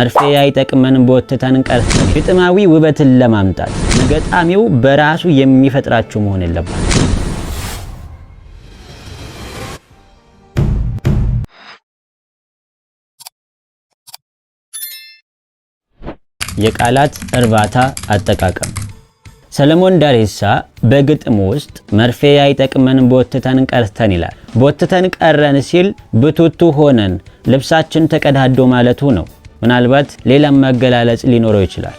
መርፌ አይጠቅመን ቦትተን ቀርተን ግጥማዊ ውበትን ለማምጣት ገጣሚው በራሱ የሚፈጥራቸው መሆን የለባቸው። የቃላት እርባታ አጠቃቀም። ሰለሞን ዳሬሳ በግጥም ውስጥ መርፌ አይጠቅመን ቦትተን ቀርተን ይላል። ቦትተን ቀረን ሲል ብቱቱ ሆነን ልብሳችን ተቀዳዶ ማለቱ ነው። ምናልባት ሌላም ማገላለጽ ሊኖረው ይችላል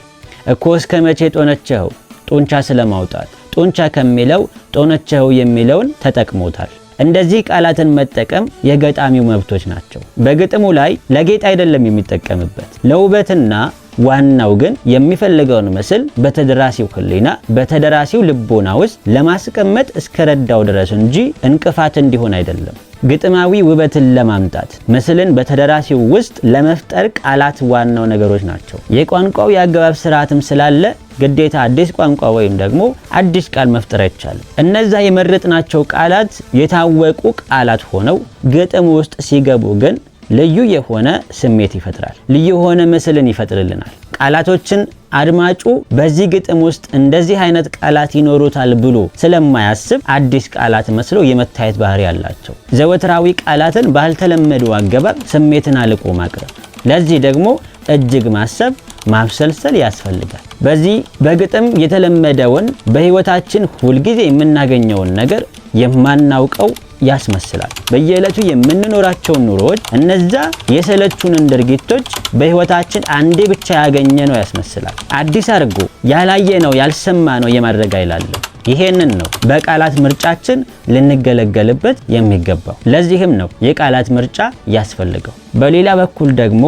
እኮ። እስከ መቼ ጦነቸው ጡንቻ ስለማውጣት ጡንቻ ከሚለው ጦነቸው የሚለውን ተጠቅሞታል። እንደዚህ ቃላትን መጠቀም የገጣሚው መብቶች ናቸው። በግጥሙ ላይ ለጌጥ አይደለም የሚጠቀምበት ለውበትና ዋናው ግን የሚፈልገውን ምስል በተደራሲው ህሊና በተደራሲው ልቦና ውስጥ ለማስቀመጥ እስከረዳው ድረስ እንጂ እንቅፋት እንዲሆን አይደለም። ግጥማዊ ውበትን ለማምጣት ምስልን በተደራሲው ውስጥ ለመፍጠር ቃላት ዋናው ነገሮች ናቸው። የቋንቋው የአገባብ ስርዓትም ስላለ ግዴታ አዲስ ቋንቋ ወይም ደግሞ አዲስ ቃል መፍጠር አይቻልም። እነዛ የመረጥናቸው ቃላት የታወቁ ቃላት ሆነው ግጥም ውስጥ ሲገቡ ግን ልዩ የሆነ ስሜት ይፈጥራል። ልዩ የሆነ ምስልን ይፈጥርልናል። ቃላቶችን አድማጩ በዚህ ግጥም ውስጥ እንደዚህ አይነት ቃላት ይኖሩታል ብሎ ስለማያስብ አዲስ ቃላት መስለው የመታየት ባህሪ ያላቸው። ዘወትራዊ ቃላትን ባልተለመዱ አገባብ ስሜትን አልቆ ማቅረብ፣ ለዚህ ደግሞ እጅግ ማሰብ ማብሰልሰል ያስፈልጋል። በዚህ በግጥም የተለመደውን በህይወታችን ሁልጊዜ የምናገኘውን ነገር የማናውቀው ያስመስላል። በየዕለቱ የምንኖራቸውን ኑሮዎች እነዛ የሰለቹንን ድርጊቶች በህይወታችን አንዴ ብቻ ያገኘነው ያስመስላል። አዲስ አድርጎ ያላየነው ያልሰማነው የማድረግ አይላለም። ይሄንን ነው በቃላት ምርጫችን ልንገለገልበት የሚገባው። ለዚህም ነው የቃላት ምርጫ ያስፈልገው። በሌላ በኩል ደግሞ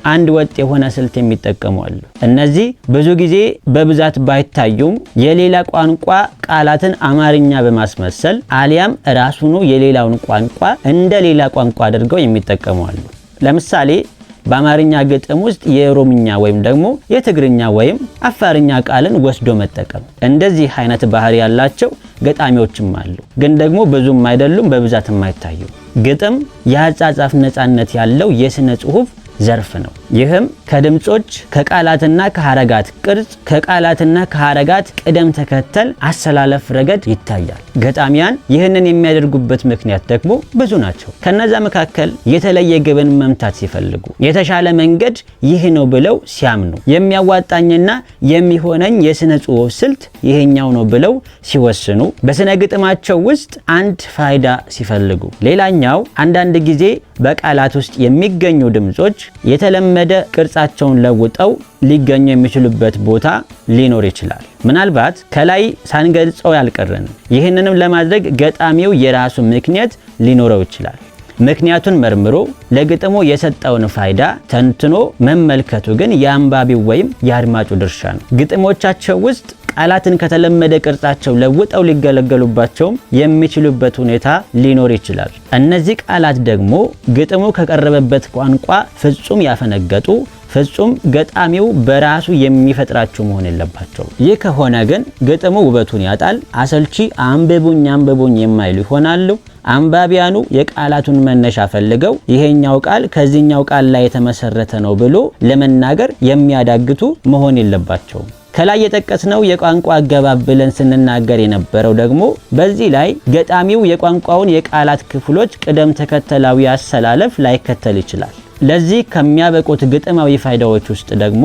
አንድ ወጥ የሆነ ስልት የሚጠቀሙ አሉ። እነዚህ ብዙ ጊዜ በብዛት ባይታዩም የሌላ ቋንቋ ቃላትን አማርኛ በማስመሰል አሊያም ራሱኑ የሌላውን ቋንቋ እንደ ሌላ ቋንቋ አድርገው የሚጠቀሙ አሉ። ለምሳሌ በአማርኛ ግጥም ውስጥ የኦሮምኛ ወይም ደግሞ የትግርኛ ወይም አፋርኛ ቃልን ወስዶ መጠቀም። እንደዚህ አይነት ባህሪ ያላቸው ገጣሚዎችም አሉ፣ ግን ደግሞ ብዙም አይደሉም፣ በብዛትም አይታዩ። ግጥም የአጻጻፍ ነፃነት ያለው የስነ ጽሁፍ ዘርፍ ነው። ይህም ከድምጾች ከቃላትና ከሐረጋት ቅርጽ ከቃላትና ከሐረጋት ቅደም ተከተል አሰላለፍ ረገድ ይታያል። ገጣሚያን ይህንን የሚያደርጉበት ምክንያት ደግሞ ብዙ ናቸው። ከነዛ መካከል የተለየ ግብን መምታት ሲፈልጉ፣ የተሻለ መንገድ ይህ ነው ብለው ሲያምኑ፣ የሚያዋጣኝና የሚሆነኝ የስነ ጽሁፍ ስልት ይሄኛው ነው ብለው ሲወስኑ፣ በስነ ግጥማቸው ውስጥ አንድ ፋይዳ ሲፈልጉ፣ ሌላኛው አንዳንድ ጊዜ በቃላት ውስጥ የሚገኙ ድምጾች የተለመደ ቅርጻቸውን ለውጠው ሊገኙ የሚችሉበት ቦታ ሊኖር ይችላል። ምናልባት ከላይ ሳንገልጸው ያልቀረንም ይህንንም ለማድረግ ገጣሚው የራሱ ምክንያት ሊኖረው ይችላል። ምክንያቱን መርምሮ ለግጥሙ የሰጠውን ፋይዳ ተንትኖ መመልከቱ ግን የአንባቢው ወይም የአድማጩ ድርሻ ነው። ግጥሞቻቸው ውስጥ ቃላትን ከተለመደ ቅርጻቸው ለውጠው ሊገለገሉባቸው የሚችሉበት ሁኔታ ሊኖር ይችላል። እነዚህ ቃላት ደግሞ ግጥሙ ከቀረበበት ቋንቋ ፍጹም ያፈነገጡ ፍጹም ገጣሚው በራሱ የሚፈጥራቸው መሆን የለባቸው። ይህ ከሆነ ግን ግጥሙ ውበቱን ያጣል። አሰልቺ አንብቡኝ የማይሉ ይሆናሉ። አንባቢያኑ የቃላቱን መነሻ ፈልገው ይሄኛው ቃል ከዚህኛው ቃል ላይ የተመሰረተ ነው ብሎ ለመናገር የሚያዳግቱ መሆን የለባቸው። ከላይ የጠቀስነው የቋንቋ አገባብ ብለን ስንናገር የነበረው ደግሞ በዚህ ላይ ገጣሚው የቋንቋውን የቃላት ክፍሎች ቅደም ተከተላዊ አሰላለፍ ላይከተል ይችላል። ለዚህ ከሚያበቁት ግጥማዊ ፋይዳዎች ውስጥ ደግሞ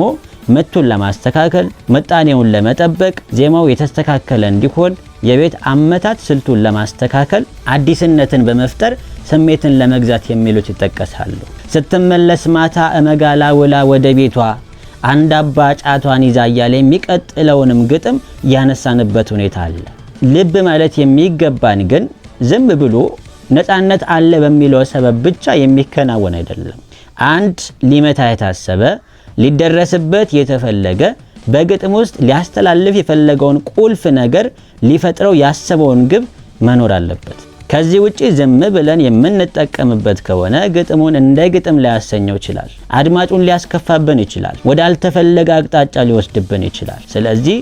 ምቱን ለማስተካከል፣ ምጣኔውን ለመጠበቅ፣ ዜማው የተስተካከለ እንዲሆን፣ የቤት አመታት ስልቱን ለማስተካከል፣ አዲስነትን በመፍጠር ስሜትን ለመግዛት የሚሉት ይጠቀሳሉ። ስትመለስ ማታ እመጋላ ውላ ወደ ቤቷ አንድ አባ ጫቷን ይዛ እያለ የሚቀጥለውንም ግጥም ያነሳንበት ሁኔታ አለ። ልብ ማለት የሚገባን ግን ዝም ብሎ ነፃነት አለ በሚለው ሰበብ ብቻ የሚከናወን አይደለም። አንድ ሊመታ የታሰበ ሊደረስበት የተፈለገ በግጥም ውስጥ ሊያስተላልፍ የፈለገውን ቁልፍ ነገር ሊፈጥረው ያሰበውን ግብ መኖር አለበት። ከዚህ ውጪ ዝም ብለን የምንጠቀምበት ከሆነ ግጥሙን እንደ ግጥም ሊያሰኘው ይችላል። አድማጩን ሊያስከፋብን ይችላል። ወደ አልተፈለገ አቅጣጫ ሊወስድብን ይችላል። ስለዚህ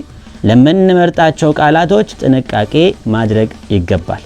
ለምንመርጣቸው ቃላቶች ጥንቃቄ ማድረግ ይገባል።